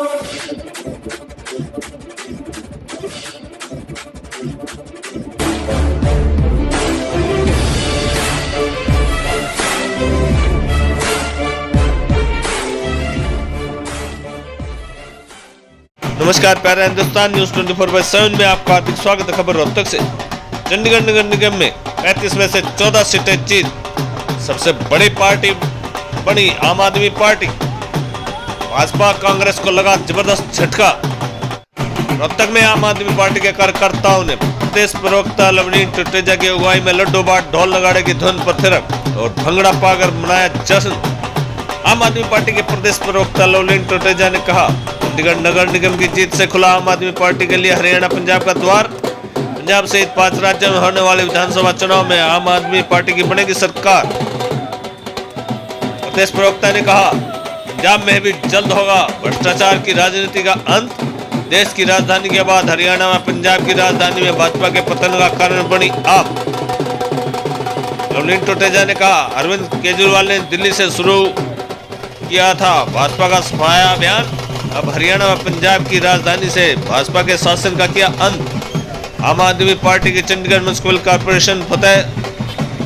नमस्कार प्यारा हिंदुस्तान न्यूज 24/7 में आपका हार्दिक स्वागत है। खबर रोहतक से। चंडीगढ़ नगर निगम में 35 में से 14 सीटें जीत सबसे बड़ी पार्टी बनी आम आदमी पार्टी। भाजपा कांग्रेस को लगा जबरदस्त झटका। रोहतक में आम आदमी पार्टी के कार्यकर्ताओं ने प्रदेश प्रवक्ता लवनीन टुटेजा की अगुवाई में लड्डू बाट, ढोल नगाड़े की धुन पर थिरक और भंगड़ा पाकर मनाया जश्न। आम आदमी पार्टी के प्रदेश प्रवक्ता लवनीन टुटेजा ने कहा, चंडीगढ़ नगर निगम की जीत से खुला आम आदमी पार्टी के लिए हरियाणा पंजाब का द्वार। पंजाब सहित 5 राज्यों में होने वाले विधानसभा चुनाव में आम आदमी पार्टी की बनेगी सरकार। प्रदेश प्रवक्ता ने कहा, पंजाब में भी जल्द होगा भ्रष्टाचार की राजनीति का अंत। देश की राजधानी के बाद हरियाणा व पंजाब की राजधानी में भाजपा के पतन का कारण बनी आप। लवनीन टुटेजा ने कहा, अरविंद केजरीवाल ने दिल्ली से शुरू किया था भाजपा का सफाया अभियान, अब हरियाणा व पंजाब की राजधानी से भाजपा के शासन का किया अंत। आम आदमी पार्टी की चंडीगढ़ म्युनिसिपल कॉर्पोरेशन फतेह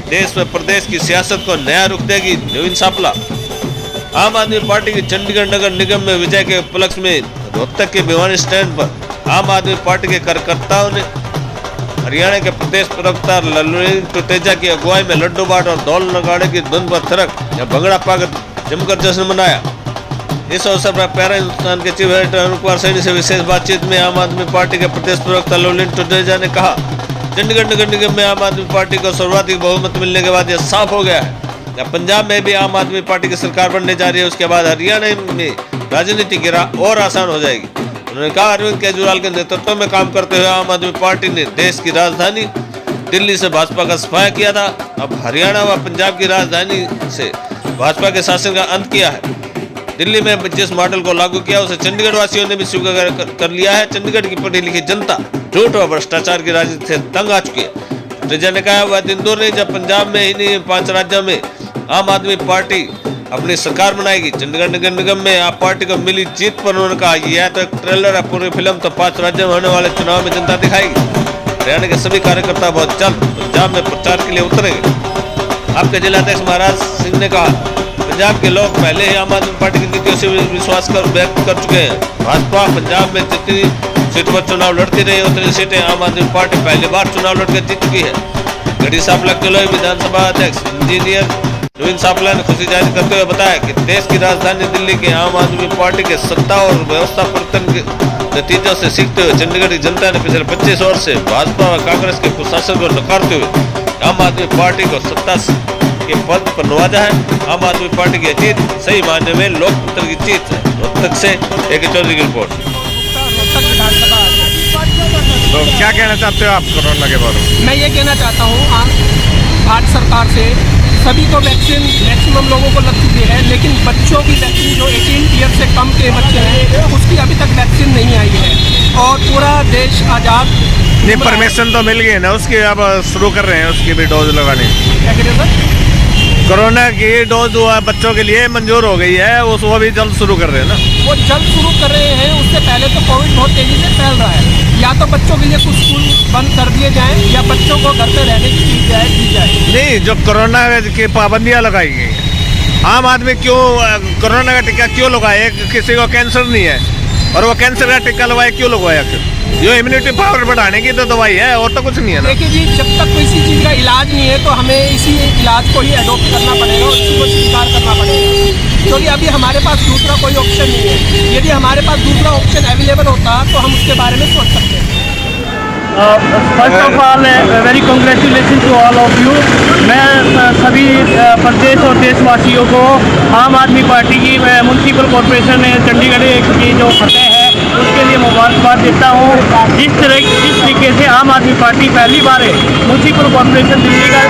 देश व प्रदेश की सियासत को नया रुख देगी। नवीन सापला। आम आदमी पार्टी की चंडीगढ़ नगर निगम में विजय के उपलक्ष्य में रोहतक के भिवानी स्टैंड पर आम आदमी पार्टी के कार्यकर्ताओं ने हरियाणा के प्रदेश प्रवक्ता लवनीन टुटेजा की अगुवाई में लड्डू बाट और ढोल नगाड़े की धुन पर थिरक या भंगड़ा पाकर जमकर जश्न मनाया। इस अवसर पर प्यारा हिंदुस्तान के चीफ एडिटर अरुण कुमार सैनी से विशेष बातचीत में आम आदमी पार्टी के प्रदेश प्रवक्ता लवनीन टुटेजा ने कहा, चंडीगढ़ नगर निगम में आम आदमी पार्टी को सर्वाधिक बहुमत मिलने के बाद यह साफ हो गया है कि पंजाब में भी आम आदमी पार्टी की सरकार बनने जा रही है। उसके बाद हरियाणा में राजनीति की राह और आसान हो जाएगी। उन्होंने कहा, अरविंद केजरीवाल के नेतृत्व में काम करते हुए आम आदमी पार्टी ने देश की राजधानी दिल्ली से भाजपा का सफाया किया था, अब हरियाणा व पंजाब की राजधानी से भाजपा के शासन का अंत किया है। दिल्ली में जिस मॉडल को लागू किया उसे चंडीगढ़ वासियों ने भी स्वीकार कर लिया है। चंडीगढ़ की पढ़ी लिखी जनता झूठ और भ्रष्टाचार की राजनीति से तंग आ चुकी है। टुटेजा ने कहा, वह दिन दूर नहीं जब पंजाब में ही नहीं 5 राज्यों में आम आदमी पार्टी अपनी सरकार बनाएगी। चंडीगढ़ नगर निगम में आप पार्टी को मिली जीत पर उन्होंने कहा, यह तो एक ट्रेलर है, पूरी फिल्म तो 5 राज्यों में होने वाले चुनाव में जनता दिखाएगी। हरियाणा के सभी कार्यकर्ता बहुत जल्द पंजाब में प्रचार के लिए उतरेंगे। आपके जिलाध्यक्ष महाराज सिंह ने कहा, पंजाब के लोग पहले ही आम आदमी पार्टी की नीतियों से विश्वास व्यक्त कर चुके हैं। भाजपा पंजाब में जितनी सीट पर चुनाव लड़ती रही उतनी सीटें आम आदमी पार्टी पहली बार चुनाव लड़कर जीत चुकी है। गढ़ी सांपला किलोई विधानसभा अध्यक्ष इंजीनियर नवीन सापला ने खुशी जाहिर करते हुए बताया कि देश की राजधानी दिल्ली के आम आदमी पार्टी के सत्ता और व्यवस्था परिवर्तन के नतीजों से सीखते हुए चंडीगढ़ की जनता ने पिछले 25 वर्ष से भाजपा व कांग्रेस के कुशासन को नकारते हुए आम आदमी पार्टी को सत्ता के पद पर नवाजा है। आम आदमी पार्टी की जीत सही मायने में लोकतंत्र की जीत है। रोहतक से AK चौधरी की रिपोर्ट। तो क्या कहना चाहते हो आप कोरोना के बारे में? मैं ये कहना चाहता हूँ भारत सरकार से, सभी को वैक्सीन मैक्सिमम लोगों को लग चुकी है, लेकिन बच्चों की वैक्सीन जो 18 ईयर से कम के बच्चे हैं उसकी अभी तक वैक्सीन नहीं आई है और पूरा देश आज़ाद। नहीं, परमिशन तो मिल गई ना उसकी, अब शुरू कर रहे हैं उसकी भी डोज लगाने। क्या कह रहे हैं सर? कोरोना की डोज बच्चों के लिए मंजूर हो गई है, वो भी जल्द शुरू कर रहे हैं ना। वो जल्द शुरू कर रहे हैं, उससे पहले तो कोविड बहुत तेजी से फैल रहा है। या तो बच्चों के लिए कुछ स्कूल बंद कर दिए जाएं या बच्चों को घर पे रहने की दी जाए। नहीं, जो कोरोना की पाबंदियां लगाई गई, आम आदमी क्यों कोरोना का टीका क्यों लगाए? किसी को कैंसर नहीं है और वो कैंसर का टीका लगवाए क्यों लगवाया? जो इम्यूनिटी पावर बढ़ाने की तो दवाई है और तो कुछ नहीं है ना। देखिए जी, जब तक किसी चीज़ का इलाज नहीं है तो हमें इसी इलाज को ही अडॉप्ट करना पड़ेगा और इसी को स्वीकार करना पड़ेगा, क्योंकि अभी हमारे पास दूसरा कोई ऑप्शन नहीं है। यदि हमारे पास दूसरा ऑप्शन अवेलेबल होता तो हम उसके बारे में सोच सकते हैं। First of all very congratulation to all of you. मैं सभी प्रदेश और देशवासियों को आम आदमी पार्टी की म्यूनसिपल कॉरपोरेशन चंडीगढ़ की जो फतेह है उसके लिए मुबारकबाद देता हूँ। जिस तरीके से आम आदमी पार्टी पहली बार म्यूनसिपल कॉरपोरेशन दिल्ली का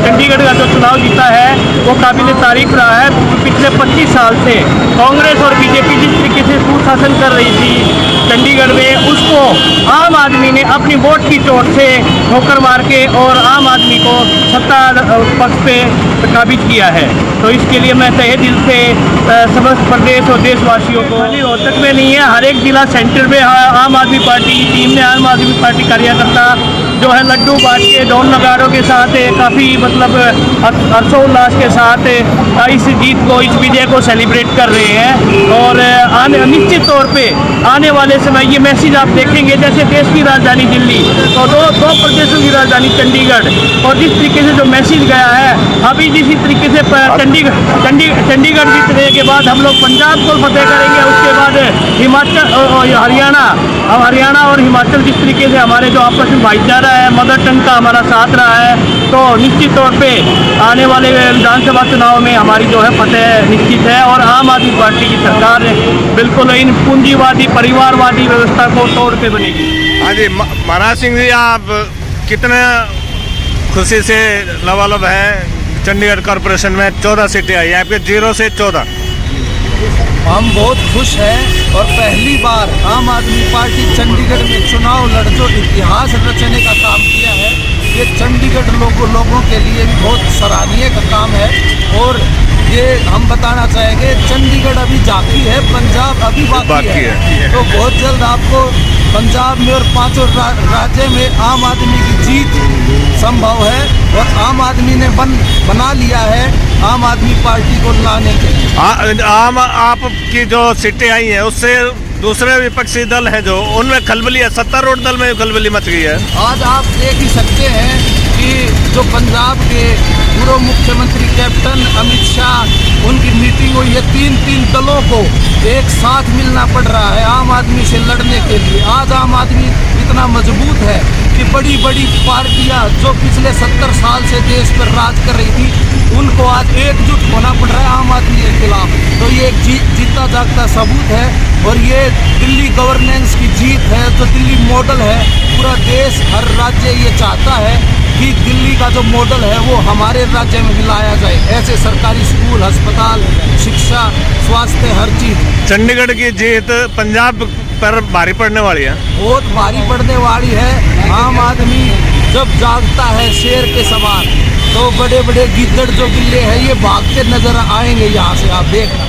चंडीगढ़ का जो चुनाव जीता है वो काबिल तारीफ रहा है। पिछले 25 साल से कांग्रेस और बीजेपी जिस तरीके से सुशासन कर रही थी, चंडीगढ़ में, उसको आम आदमी ने अपनी वोट की चोट से ठोकर मार के और आम आदमी को सत्ता पक्ष पे काबिज किया है। तो इसके लिए मैं तहे दिल से समस्त प्रदेश और देशवासियों को, खाली रोहतक में नहीं है, हर एक जिला सेंटर में आम आदमी पार्टी की टीम ने, आम आदमी पार्टी कार्यकर्ता जो है लड्डू बांट के ढोल नगाड़ों के साथ काफ़ी मतलब हर्षोल्लास के साथ इस जीत को, इस विजय को सेलिब्रेट कर रहे हैं। और निश्चित तौर पे आने वाले समय ये मैसेज आप देखेंगे, जैसे देश की राजधानी दिल्ली तो दो प्रदेशों की राजधानी चंडीगढ़, और जिस तरीके से जो मैसेज गया है, अभी जिस तरीके से चंडीगढ़ जीतने के बाद हम लोग पंजाब को फतेह करेंगे, उसके बाद हिमाचल और हरियाणा और हिमाचल जिस तरीके से हमारे जो आपस में भाईचारा है, मदर टंग का हमारा साथ रहा है, तो निश्चित तौर पे आने वाले विधानसभा चुनाव में हमारी जो है फतेह निश्चित है। और आम आदमी पार्टी की सरकार बिल्कुल इन पूंजीवादी परिवारवादी व्यवस्था को तोड़ के बनेगी। हाँ जी, महाराज सिंह जी, आप कितने खुशी से लबालब हैं? चंडीगढ़ कॉरपोरेशन में 14 सीटें आई हैं आपके, 0 से 14। हम बहुत खुश हैं और पहली बार आम आदमी पार्टी चंडीगढ़ में चुनाव लड़ जो इतिहास रचने का काम किया है, ये चंडीगढ़ लोगों के लिए भी बहुत सराहनीय का काम है। और ये हम बताना चाहेंगे, चंडीगढ़ अभी बाकी है, पंजाब अभी बाकी है। तो बहुत जल्द आपको पंजाब में और 5 राज्य में आम आदमी की जीत संभव है, और आम आदमी ने बना लिया है आम आदमी पार्टी को लाने के लिए। आपकी जो सीटें आई हैं उससे दूसरे विपक्षी दल हैं जो, उनमें खलबली है, सत्तारूढ़ दल में खलबली मच गई है। आज आप देख ही सकते हैं कि जो पंजाब के पूर्व मुख्यमंत्री कैप्टन अमित शाह, उनकी मीटिंग हुई है, 3 दलों को एक साथ मिलना पड़ रहा है आम आदमी से लड़ने के लिए। आज आम आदमी इतना मजबूत है कि बड़ी बड़ी पार्टियां जो पिछले 70 साल से देश पर राज कर रही थी, उनको आज एकजुट होना पड़ रहा है आम आदमी के खिलाफ। तो ये एक जीता जागता सबूत है, और ये दिल्ली गवर्नेंस की जीत है, जो दिल्ली मॉडल है। पूरा देश, हर राज्य ये चाहता है कि दिल्ली का जो मॉडल है वो हमारे राज्य में भी लाया जाए। ऐसे सरकारी स्कूल, अस्पताल, शिक्षा, स्वास्थ्य, हर चीज़। चंडीगढ़ की जीत पंजाब पर भारी पड़ने वाली है, बहुत भारी पड़ने वाली है। आम आदमी जब जागता है शेर के समान, तो बड़े बड़े गिद्दड़ जो बिल्ले हैं ये भागते नजर आएंगे यहाँ से, आप देखना।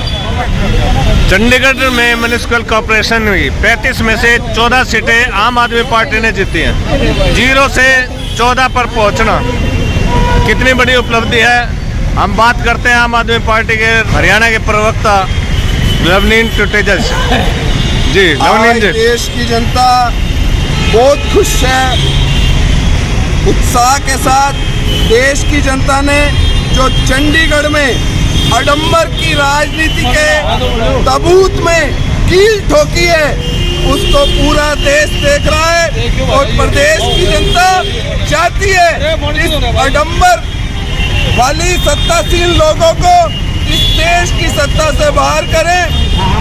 चंडीगढ़ में म्यूनिसिपल कॉर्पोरेशन हुई, 35 में से 14 सीटें आम आदमी पार्टी ने जीती हैं। 0 से 14 पर पहुंचना कितनी बड़ी उपलब्धि है। हम बात करते हैं आम आदमी पार्टी के हरियाणा के प्रवक्ता लवनीन टुटेजा से। जी लवनीन जी, देश की जनता बहुत खुश है, उत्साह के साथ देश की जनता ने जो चंडीगढ़ में आडंबर की राजनीति के ताबूत में कील ठोकी है, उसको पूरा देश देख रहा है। और प्रदेश की जनता चाहती है इस आडंबर वाली सत्तासीन लोगों को इस देश की सत्ता से बाहर करें।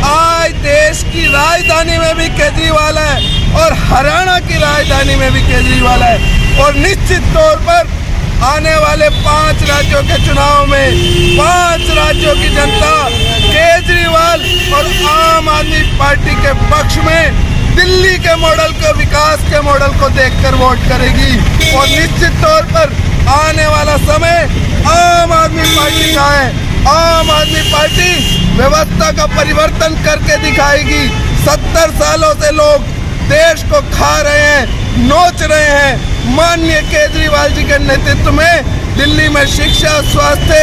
आज देश की राजधानी में भी केजरीवाल है और हरियाणा की राजधानी में भी केजरीवाल है, और निश्चित तौर पर आने वाले 5 राज्यों के चुनाव में 5 राज्यों की जनता केजरीवाल और आम आदमी पार्टी के पक्ष में दिल्ली के मॉडल को, विकास के मॉडल को देखकर वोट करेगी। और निश्चित तौर पर आने वाला समय आम आदमी पार्टी का है। आम आदमी पार्टी व्यवस्था का परिवर्तन करके दिखाएगी। 70 सालों से लोग देश को खा रहे हैं, नोच रहे हैं। माननीय केजरीवाल जी के नेतृत्व में दिल्ली में शिक्षा, स्वास्थ्य,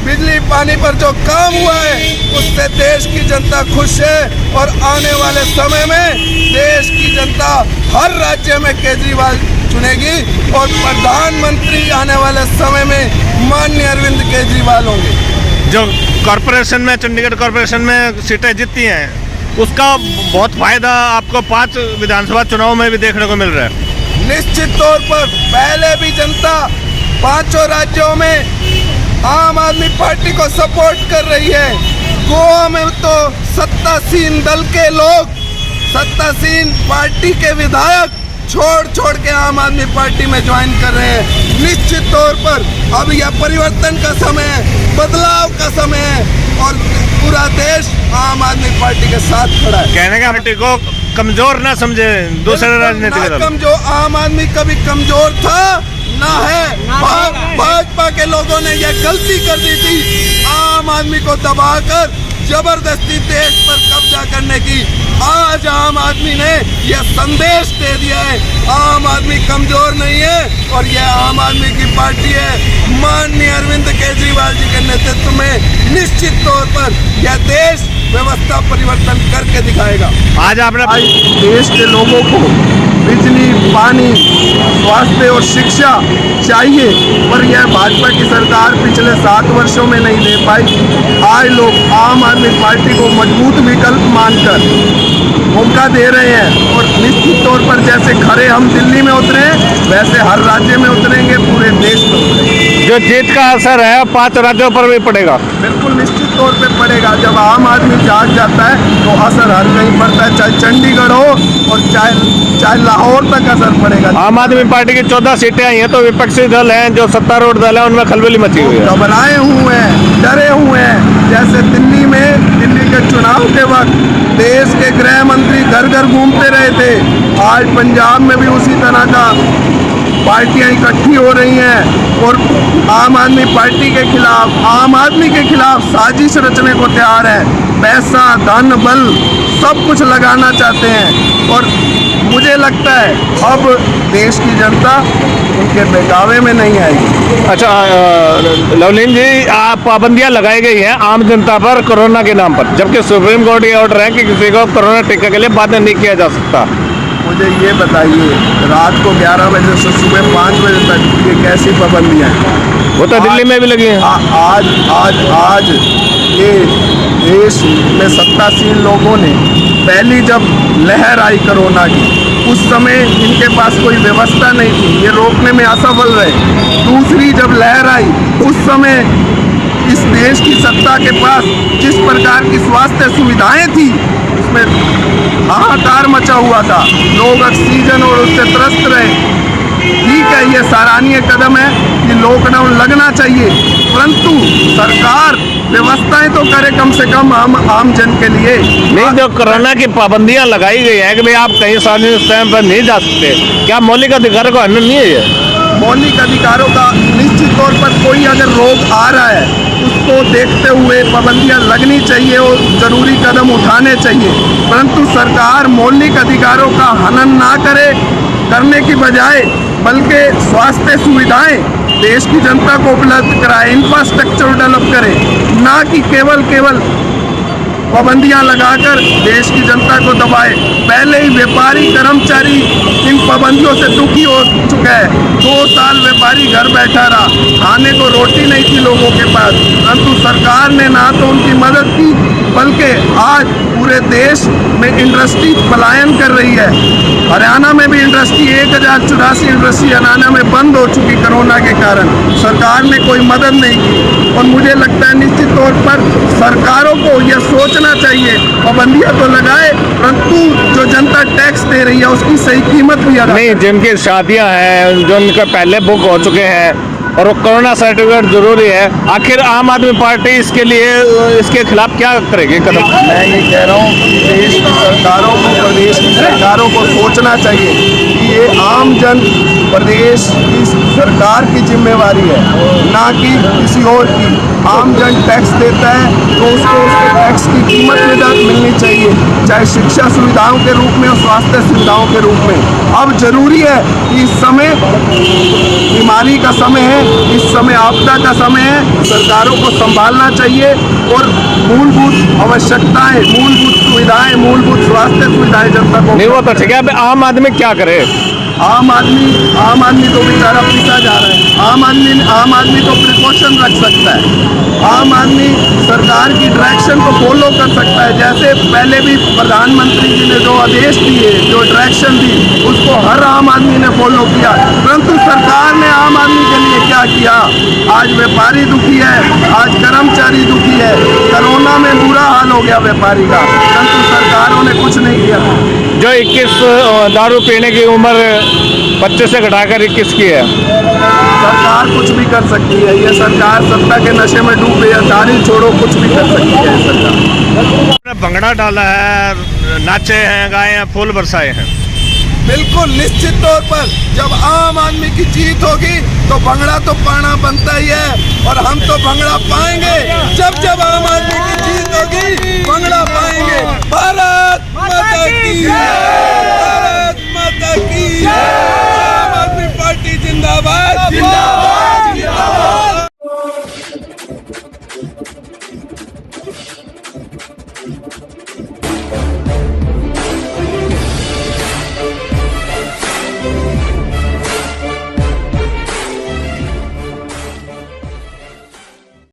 बिजली, पानी पर जो काम हुआ है उससे देश की जनता खुश है। और आने वाले समय में देश की जनता हर राज्य में केजरीवाल चुनेगी, और प्रधानमंत्री आने वाले समय में माननीय अरविंद केजरीवाल होंगे। जो कॉरपोरेशन में, चंडीगढ़ कॉरपोरेशन में सीटें जीती हैं, उसका बहुत फायदा आपको 5 विधानसभा चुनाव में भी देखने को मिल रहा है। निश्चित तौर पर पहले भी जनता 5 राज्यों में आम आदमी पार्टी को सपोर्ट कर रही है। गोवा में तो सत्तासीन दल के लोग, सत्तासीन पार्टी के विधायक छोड़ के आम आदमी पार्टी में ज्वाइन कर रहे हैं। निश्चित तौर पर अब यह परिवर्तन का समय है, बदलाव का समय है, और पूरा देश आम आदमी पार्टी के साथ खड़ा है। कहने का पार्टी को कमजोर ना समझे दूसरे राजनीतिक दल। कमजोर आम आदमी कभी कमजोर था ना है। भाजपा के लोगों ने यह गलती कर दी थी, आम आदमी को दबाकर जबरदस्ती देश पर कब्जा करने की। आज आम आदमी ने यह संदेश दे दिया है, आम आदमी कमजोर नहीं है और यह आम आदमी की पार्टी है। माननीय अरविंद केजरीवाल जी के नेतृत्व में निश्चित तौर पर यह देश व्यवस्था परिवर्तन करके दिखाएगा। आज आपने देश के लोगों को बिजली, पानी, स्वास्थ्य और शिक्षा चाहिए, पर यह भाजपा की सरकार पिछले 7 वर्षों में नहीं दे पाई। आज लोग आम आदमी पार्टी को मजबूत विकल्प मानकर मौका दे रहे हैं और निश्चित तौर पर जैसे खरे हम दिल्ली में उतरे वैसे हर राज्य में उतरेंगे, पूरे देश में उतरेंगे। जो जीत का असर है 5 राज्यों पर भी पड़ेगा। बिल्कुल निश्चित तौर पे पड़ेगा। जब आम आदमी जाग जाता है तो असर हर कहीं पड़ता है, चाहे चंडीगढ़ हो और चाहे लाहौर तक असर पड़ेगा। आम आदमी पार्टी की 14 सीटें आई हैं, तो विपक्षी दल हैं जो सत्तारूढ़ दल है उनमें खलबली मची हुई है। घबराए हुए हैं, डरे हुए हैं। जैसे दिल्ली के चुनाव के वक्त देश के गृह मंत्री घर घर घूमते रहे थे, आज पंजाब में भी उसी तरह का पार्टियां इकट्ठी हो रही हैं और आम आदमी पार्टी के खिलाफ, आम आदमी के खिलाफ साजिश रचने को तैयार है। पैसा, धन, बल सब कुछ लगाना चाहते हैं और मुझे लगता है अब देश की जनता उनके बहकावे में नहीं आएगी। अच्छा लवलीन जी, आप पाबंदियां लगाई गई हैं आम जनता पर कोरोना के नाम पर, जबकि सुप्रीम कोर्ट ये ऑर्डर है कि किसी को कोरोना टीका के लिए बाध्य नहीं किया जा सकता। मुझे ये बताइए, रात को 11 बजे से सुबह 5 बजे तक ये कैसी पाबंदियां हैं? वो तो दिल्ली में भी लगी हैं। आज ये देश में सत्तासीन लोगों ने पहली जब लहर आई कोरोना की, उस समय इनके पास कोई व्यवस्था नहीं थी, ये रोकने में असफल रहे। दूसरी जब लहर आई उस समय इस देश की सत्ता के पास जिस प्रकार की स्वास्थ्य सुविधाएं थी उसमें हाहाकार मचा हुआ था, लोग ऑक्सीजन और उससे त्रस्त रहे। ठीक है, ये सराहनीय कदम है कि लॉकडाउन लगना चाहिए, परंतु सरकार व्यवस्थाएं तो करे कम से कम आम जन के लिए। नहीं, जो कोरोना की पाबंदियां लगाई गई है कि भाई आप कहीं सार्वजनिक स्थान पर नहीं जा सकते, क्या मौलिक अधिकारों का हनन नहीं है ये? मौलिक अधिकारों का निश्चित तौर पर कोई अगर रोग आ रहा है उसको देखते हुए पाबंदियां लगनी चाहिए और जरूरी कदम उठाने चाहिए, परंतु सरकार मौलिक अधिकारों का हनन ना करने की बजाय बल्कि स्वास्थ्य सुविधाएं देश की जनता को उपलब्ध कराए, इंफ्रास्ट्रक्चर डेवलप करे, ना कि केवल पाबंदियां लगाकर देश की जनता को दबाए। पहले ही व्यापारी कर्मचारी इन पाबंदियों से दुखी हो चुका है। 2 साल व्यापारी घर बैठा रहा, खाने को रोटी नहीं थी लोगों के पास, परंतु सरकार ने ना तो उनकी मदद की बल्कि आज पूरे देश में इंडस्ट्री पलायन कर रही है। हरियाणा में भी इंडस्ट्री 1084 इंडस्ट्री हरियाणा में बंद हो चुकी कोरोना के कारण, सरकार ने कोई मदद नहीं की। और मुझे लगता है निश्चित तौर पर सरकारों को यह सोचना चाहिए, पाबंदियां तो लगाए परंतु जो जनता टैक्स दे रही है उसकी सही कीमत भी अदा नहीं। जिनकी शादियां हैं, जो उनके पहले बुक हो चुके हैं और वो कोरोना सर्टिफिकेट जरूरी है, आखिर आम आदमी पार्टी इसके खिलाफ क्या करेगी कदम? मैं ये कह रहा हूँ कि देश की सरकारों को, प्रदेश की सरकारों को सोचना चाहिए कि ये आम जन प्रदेश की सरकार की जिम्मेवारी है, ना कि किसी और की। आम जन टैक्स देता है तो उसको उसके टैक्स की कीमत मिलनी चाहिए, चाहे शिक्षा सुविधाओं के रूप में और स्वास्थ्य सुविधाओं के रूप में। अब जरूरी है कि इस समय बीमारी का समय है, इस समय आपदा का समय है, सरकारों को संभालना चाहिए और मूलभूत आवश्यकताएं, मूलभूत सुविधाएं, मूलभूत स्वास्थ्य सुविधाएं जनता को। नहीं, वो तो ठीक है, अब आम आदमी क्या करे? आम आदमी तो बेचारा पीसा जा रहा है। आम आदमी तो प्रिकॉशन रख सकता है, आम आदमी सरकार की डायरेक्शन को फॉलो कर सकता है। जैसे पहले भी प्रधानमंत्री जी ने जो आदेश दिए, जो डायरेक्शन दी, उसको हर आम आदमी ने फॉलो किया, परंतु सरकार ने आम आदमी के लिए क्या किया? आज व्यापारी दुखी है, आज कर्मचारी दुखी है, कोरोना में बुरा हाल हो गया व्यापारी का, परंतु सरकारों ने कुछ नहीं किया। जो 21 दारू पीने की उम्र 25 से घटाकर 21 की है, सरकार कुछ भी कर सकती है। ये सरकार सत्ता के नशे में डूबे या दारू छोड़ो, कुछ भी कर सकती है सरकार। भंगड़ा डाला है नाचे हैं, गाए हैं, फूल बरसाए हैं। बिल्कुल निश्चित तौर पर जब आम आदमी की जीत होगी तो भंगड़ा तो पाना बनता ही है, और हम तो भंगड़ा पाएंगे। जब जब आम आदमी की जीत होगी भंगड़ा पाएंगे। भारत